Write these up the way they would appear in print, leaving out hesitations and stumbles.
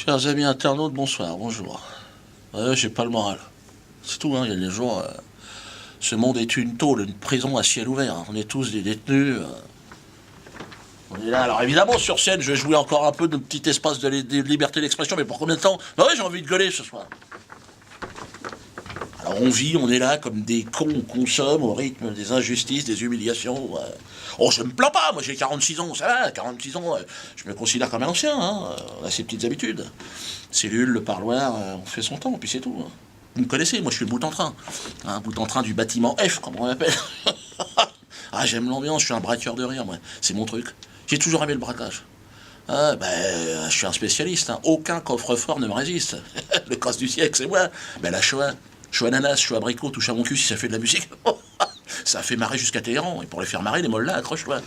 Chers amis internautes, bonsoir, bonjour. J'ai pas le moral. C'est tout, hein, il y a des jours... ce monde est une tôle, une prison à ciel ouvert. Hein. On est tous des détenus. On est là. Alors évidemment, sur scène, je vais jouer encore un peu de petit espace de liberté d'expression, mais pour combien de temps? Bah ouais, j'ai envie de gueuler ce soir. Alors on vit, on est là comme des cons, on consomme au rythme des injustices, des humiliations. Oh, je me plains pas, moi j'ai 46 ans, ça va, 46 ans, je me considère comme un ancien, hein, on a ses petites habitudes. Cellule, le parloir, on fait son temps, puis c'est tout. Hein. Vous me connaissez, moi je suis le bout en train. Un bout en train du bâtiment F, comme on l'appelle. Ah, j'aime l'ambiance, je suis un braqueur de rire, moi, c'est mon truc. J'ai toujours aimé le braquage. Ah, je suis un spécialiste, hein. Aucun coffre-fort ne me résiste. Le casse du siècle, c'est moi. La Shoah. Chou ananas, chou abricot, touche à mon cul si ça fait de la musique. Ça fait marrer jusqu'à Téhéran. Et pour les faire marrer, les mollahs, accroche-toi.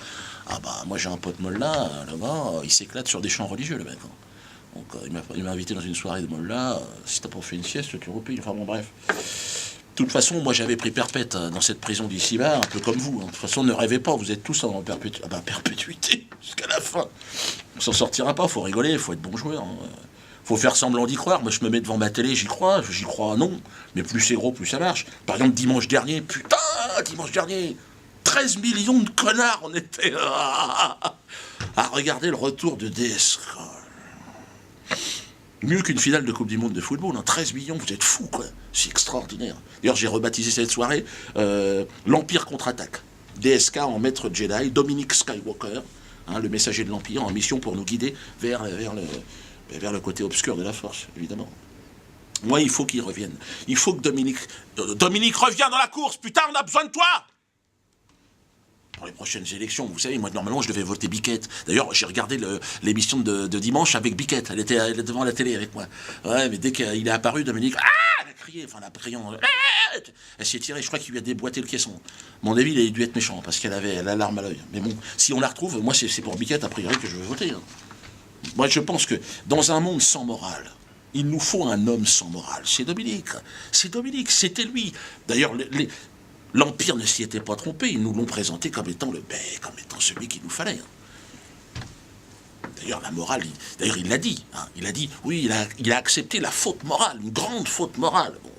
Ah bah, moi j'ai un pote mollah, là-bas, il s'éclate sur des chants religieux, le mec. Donc il m'a invité dans une soirée de mollah. Si t'as pas fait une sieste, tu repiles. Enfin bon, bref. De toute façon, moi j'avais pris perpète dans cette prison d'ici-bas, un peu comme vous. De toute façon, ne rêvez pas, vous êtes tous en perpétuité jusqu'à la fin. On s'en sortira pas, faut rigoler, faut être bon joueur. Hein. Faut faire semblant d'y croire. Moi, je me mets devant ma télé, j'y crois, non. Mais plus c'est gros, plus ça marche. Par exemple, dimanche dernier, 13 millions de connards, on était à regarder le retour de DSK. Mieux qu'une finale de Coupe du Monde de football, hein. 13 millions, vous êtes fous, quoi. C'est extraordinaire. D'ailleurs, j'ai rebaptisé cette soirée l'Empire contre-attaque. DSK en maître Jedi, Dominic Skywalker, hein, le messager de l'Empire, en mission pour nous guider vers le côté obscur de la force, évidemment. Moi, il faut qu'il revienne. Il faut que Dominique revienne dans la course. Putain, on a besoin de toi. Pour les prochaines élections, vous savez, moi, normalement, je devais voter Biquette. D'ailleurs, j'ai regardé l'émission de dimanche avec Biquette. Elle était devant la télé avec moi. Ouais, mais dès qu'il est apparu, Dominique... Ah, elle a crié, enfin, la criant... Elle s'est tirée, je crois qu'il lui a déboîté le caisson. Mon avis, il a dû être méchant, parce qu'elle avait la larme à l'œil. Mais bon, si on la retrouve, moi, c'est pour Biquette, a priori, que je veux voter. Hein. Moi, je pense que dans un monde sans morale, il nous faut un homme sans morale. C'est Dominique. C'est Dominique, c'était lui. D'ailleurs, l'Empire ne s'y était pas trompé. Ils nous l'ont présenté comme étant comme étant celui qu'il nous fallait. D'ailleurs, la morale, il l'a dit. Hein, il a dit, oui, il a accepté la faute morale, une grande faute morale. Bon.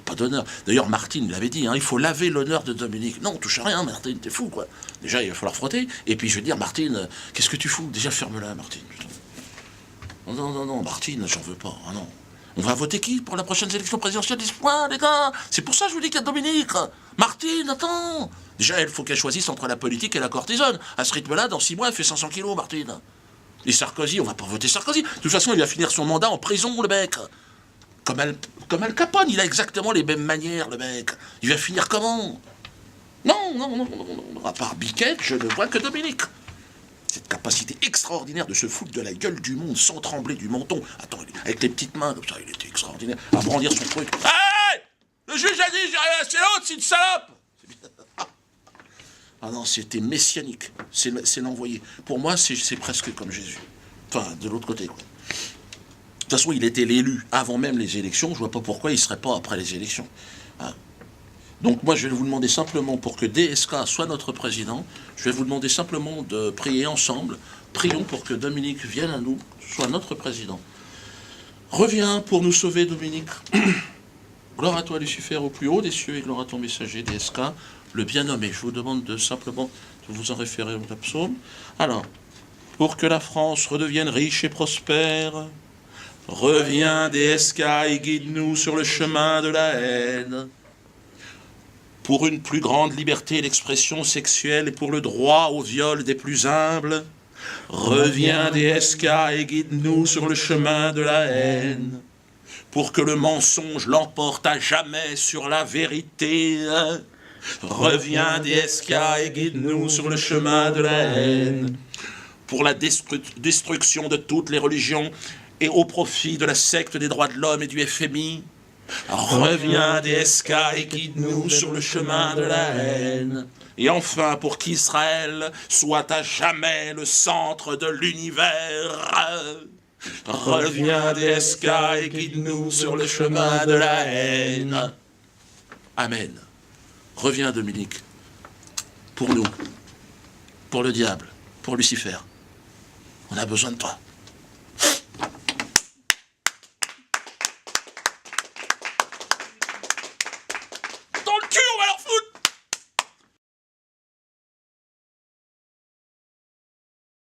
Pas d'honneur. D'ailleurs, Martine l'avait dit, hein, il faut laver l'honneur de Dominique. Non, touche à rien, Martine, t'es fou, quoi. Déjà, il va falloir frotter. Et puis, je vais dire, Martine, qu'est-ce que tu fous? Déjà, ferme-la, Martine. Putain. Non, Martine, j'en veux pas. Ah non. On va voter qui pour la prochaine élection présidentielle? Dis-moi, les gars. C'est pour ça que je vous dis qu'il y a Dominique. Martine, attends. Déjà, il faut qu'elle choisisse entre la politique et la courtisane. À ce rythme-là, dans 6 mois, elle fait 500 kilos, Martine. Et Sarkozy, on va pas voter Sarkozy. De toute façon, il va finir son mandat en prison, le mec. Comme Al Capone, il a exactement les mêmes manières, le mec. Il va finir comment? Non. À part Biquette, je ne vois que Dominique. Cette capacité extraordinaire de se foutre de la gueule du monde sans trembler du menton. Attends, avec les petites mains, comme ça, il était extraordinaire. À brandir son truc. Hey! Le juge a dit, j'ai rien à l'autre, c'est une salope! Ah non, c'était messianique. C'est l'envoyé. Pour moi, c'est presque comme Jésus. Enfin, de l'autre côté, quoi. De toute façon, il était l'élu avant même les élections. Je vois pas pourquoi il ne serait pas après les élections. Hein. Donc moi, je vais vous demander simplement, pour que DSK soit notre président, je vais vous demander simplement de prier ensemble. Prions pour que Dominique vienne à nous, soit notre président. Reviens pour nous sauver, Dominique. Gloire à toi, Lucifer, au plus haut des cieux, et gloire à ton messager, DSK, le bien nommé. Je vous demande simplement de vous en référer au psaume. Alors, pour que la France redevienne riche et prospère... Reviens, DSK, et guide-nous sur le chemin de la haine. Pour une plus grande liberté d'expression sexuelle et pour le droit au viol des plus humbles. Reviens, DSK, et guide-nous sur le chemin de la haine. Pour que le mensonge l'emporte à jamais sur la vérité. Reviens, DSK, et guide-nous sur le chemin de la haine. Pour la destruction de toutes les religions et au profit de la secte des droits de l'homme et du FMI. Reviens, DSK, et guide-nous sur le chemin de la haine. Et enfin, pour qu'Israël soit à jamais le centre de l'univers. Reviens, DSK, et guide-nous sur le chemin de la haine. Amen. Reviens, Dominique. Pour nous. Pour le diable. Pour Lucifer. On a besoin de toi.